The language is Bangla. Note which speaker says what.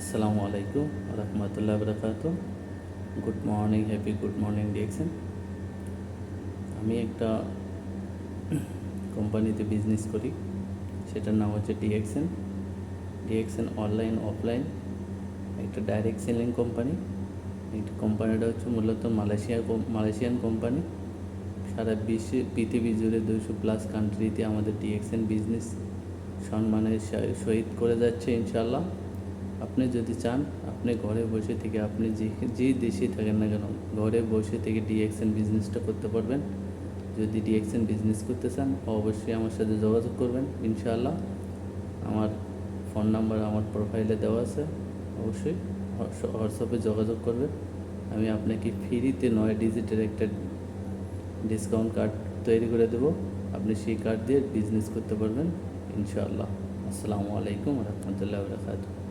Speaker 1: আসসালামু আলাইকুম রহমতুল্লাহ বরকাত। Good morning, happy good morning DXN. আমি একটা কোম্পানিতে বিজনেস করি, সেটার নাম হচ্ছে ডিএক্সএন। ডিএক্সএন অনলাইন অফলাইন একটা ডাইরেক্ট সেলিং কোম্পানি। এই কোম্পানিটা হচ্ছে মূলত মালয়েশিয়ান কোম্পানি। সারা পৃথিবী জুড়ে 200+ কান্ট্রিতে আমাদের ডিএক্সএন বিজনেস সম্মানের সহিত করে যাচ্ছে ইনশাল্লাহ। আপনি যদি চান, আপনি ঘরে বসে থেকে, আপনি যে দেশেই থাকেন না কেন, ঘরে বসে থেকে ডিএক্সএন বিজনেসটা করতে পারবেন। যদি ডিএক্সএন বিজনেস করতে চান, অবশ্যই আমার সাথে যোগাযোগ করবেন ইনশাআল্লাহ। আমার ফোন নাম্বার আমার প্রোফাইলে দেওয়া আছে, অবশ্যই হোয়াটসঅ্যাপে যোগাযোগ করবেন। আমি আপনাকে ফ্রিতে 9 ডিজিটের একটা ডিসকাউন্ট কার্ড তৈরি করে দেবো। আপনি সেই কার্ড দিয়ে বিজনেস করতে পারবেন ইনশাআল্লাহ। আসসালামু আলাইকুম রহমতুল্লাহ বরকাতুহু।